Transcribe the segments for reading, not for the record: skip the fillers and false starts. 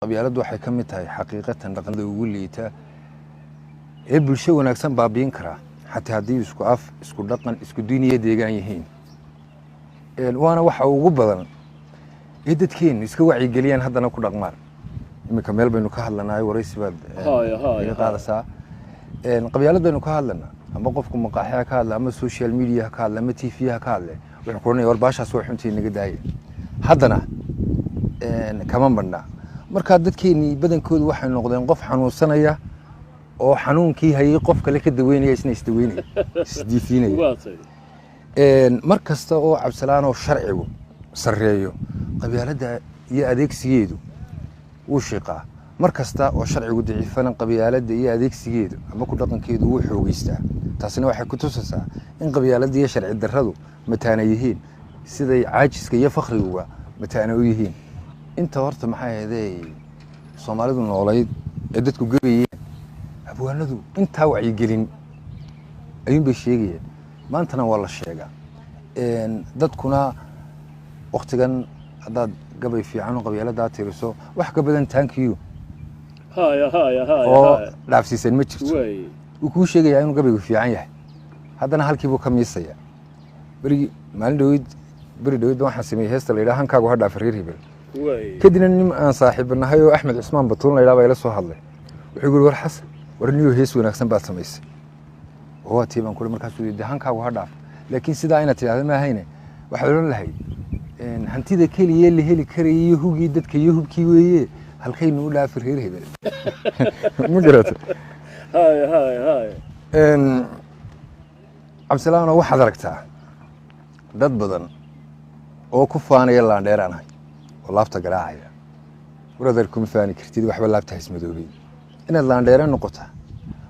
qabyaaladdu waxay ka mid tahay xaqiiqatan dhaqanada ugu liita ee bulsho wanaagsan baabiin karaa xataa haddii isku af isku dhaqan isku diin iyo deegaan yihiin waana waxa ugu badan ee dadkeenu iska wacyigeliyaan haddana ku dhaqmaan iminka meel baynu ka hadlanahay waraysi baad iga qaadaysaa qabyaalad baynu ka hadlanaa ama qofku maqaaxiya ka hadla ama social media ka hadla ama tv ka hadle wuxuu ku oranaya war baashaas waa xuntii naga daaya haddana kama badna marka dadkeeni badankoodu waxay noqdeen qof xanuunsanaya oo xanuunkii hayay qof kale ka daweynaya isna isdaweynaya isdiifinaya mar kasta oo cabsalaan oo sharcigu sareeyo qabyaaladda iyo adeegsigeedu wuu shaqaa mar kasta oo sharcigu daciifana qabyaaladda iyo adeegsigeedu ama ku dhaqankeedu wuu xoogeystaa taasina waxay ku tusaysaa in qabyaaladda iyo sharci darradu mataana yihiin siday caajiska iyo fakhriguga mataana u yihiin inta horta maxay ahayd Soomaalidu noolayd ee dadku gabayeen abwaanadu inta wacyigelin ayuun bay sheegayeen maantana waa la sheegaa dadkuna waqtigan haddaad gabay fiican oo qabyaalada tiriso wax ka badan tankiyo oo dhaafsiisan ma jirto uu kuu sheegayaa inuu gabaygu fiican yahay haddana halkiibuu ka miisaya beri dhawid waxaan sameeyey heesta la yidhaha hankaagu ha dhaaf reer hebel kadibna nin aan saaxiibanahay oo Axmed Cismaan Batuul la yidhaha baa ila soo hadlay wuxuu yiri war xasan war niyo hees wanaagsan baad samaysay oo tiiban kule markaas uu yidhi hankaagu ha dhaaf laakiin sidaa ayna tiraahdo ma ahayne waxa la lahayd hantida kaliya la heli karayo hugii dadka iyo hubkii weeye halkaynu u dhaaf reer hebel ma garato cabsalaano waxaad aragtaa dad badan oo ku faanaya laandheeraanahay oo laabta garaacaya waradar kuma faani kartid waxba laabta ismadoobay inaad laandheeraan noqotaa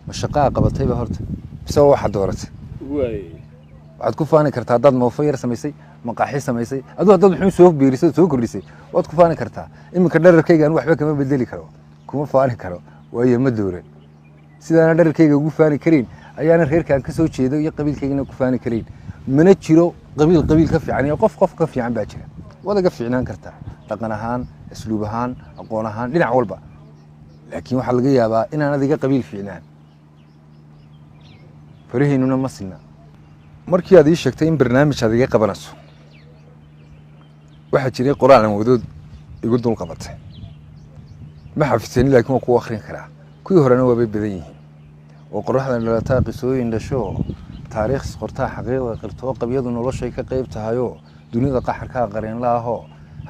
ma shaqaa qabatayba horta bisoo waxa dooratay waxaad ku faani kartaa dad moofayar samaysay maqaaxi samaysay adoo dad wuxuu soo biirisay soo kordhisay waad ku faani kartaa iminka dhararkayga aan waxba kama bedeli karo kuma faani karo waayo ma dooran sidaan dhararkayga ugu faani karin ayaana reerkaan ka soo jeedo iyo qabiilkaygana ku faani karin mana jiro qabiil ka fiican iyo qof ka fiican baa jira wadaga fiicnaan kartaa dhaqan ahaan asluub ahaan aqoon ahaan dhinac walba laakiin waxa laga yaabaa inaan adiga qabiil fiicnaan farihiinuna ma sinna markii aad ii sheegtay in barnaamij aad iga qabanayso waxa jiray qoraan wadood igu dul qabatay ma xafidsan laakiin waa ku akhrin karaa kuwii horena waa badan yihiin oo qorraxda dhalataa qisooyin dhasho taariikh qortaa xaqiiqda qirtoo qabyadu noloshay ka qayb tahayo dunida qaxarka qareen laaho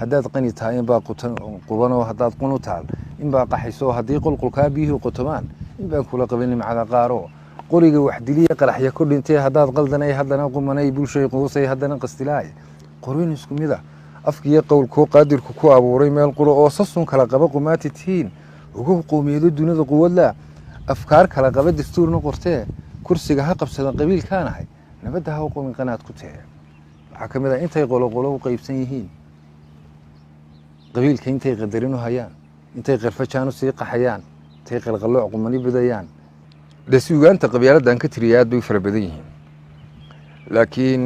haddaad qani tahay in baa qubanoo haddaad qunu taal in baa qaxayso haddii qulqulkaa biyuhu qotomaan in baan kula qabin nimcada qaaro qoriga wax diliya qaraxya ku dhintay haddaad qaldanay haddana qumanay bulshay quusay haddana qastilaay qorin isku mid ah afkiyo qowlkoo qaadirku ku abuuray meel quro oo sasun kala qaba qumaatitiin ugu qoomiyeedo dunida quwadla afkaar kala qaba dastuurna qortee kursiga ha qabsada qabiilkaanahay nabadda ha u qomin qanaad ku tee waxaa ka mid ah intay qolo u qaybsan yihiin qabiilka intay qadarin u hayaan intay qarfajaan u sii qaxayaan intay qalqalooc qumani badayaan dasuugaanta qabyaaladdan ka tiriya aad bay u fara badan yihiin laakiin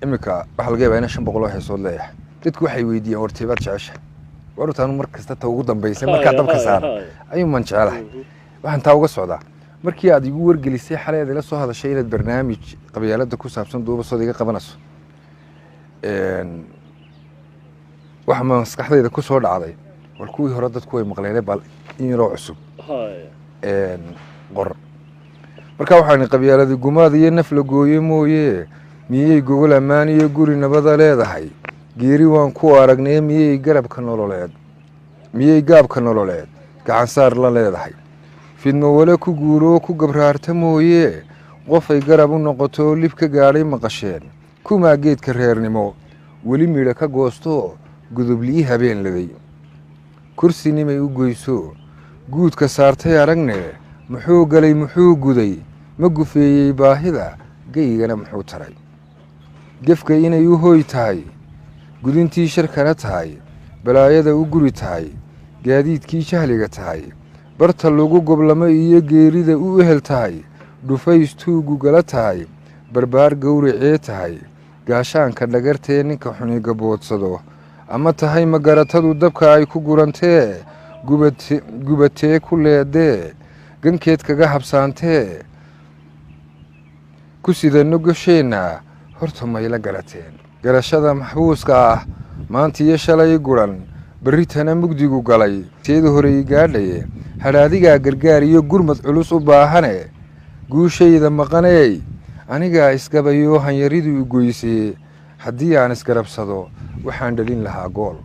imika waxa laga yaabaa in 500 oo heesood leeyahay dadku waxay weydiiyaan warteebaad jecesha wartaan mar kasta ta ugu dambeysay marka dabka saar ayuu man jecelahay waxaan taa uga socdaa markii aad igu wargelisay xaleed ila soo hadashay inaad barnaamij qabyaaladda ku saabsan duubasoo iga qabanayso waxa maskaxdayda ku soo dhacday war kuwii hore dadku way maqleen bal in yaroo cusub qor marka waxaan qabyaaladii gumaad iyo naf la gooyo mooyee miyay gogol ammaan iyo guri nabada leedahay geeri waan ku aragnay miyay gaabka nololeed gacan saar la leedahay fidmo wala ku guuro ku gabraarta mooyee qofay garab u noqoto lib ka gaadhay maqasheen kuma geedka reernimo weli midho ka goosto gudubli habeen laday kursi nimay u goyso guudka saartay aragne muxuu galay muxuu guday ma gufeeyey baahida gaygana muxuu taray gefka inay u hooy tahay gudintii sharkana tahay balaayada u guri tahay gaadiidkii jahliga tahay barta lagu goblamo iyo geerida u ehel tahay dhufaystuugu gala tahay barbaar gowracee tahay gaashaanka dhagartee ninka xuni gaboodsado ama tahay magaratadu dabka ay ku gurantee gubatee ku leedee gankeed kaga habsaantee ku sidano gosheenna horta mayla garateen garashada maxbuuska ah maanta iyo shalay guran berritana mugdigu galay teeda horey gaadhaye hadhaadigaa gargaar iyo gurmad culus u baahane guushayda maqaneey anigaa isgabayoo hanyaridu u goysee haddii aan isgarabsado waxaan dhalin lahaa gool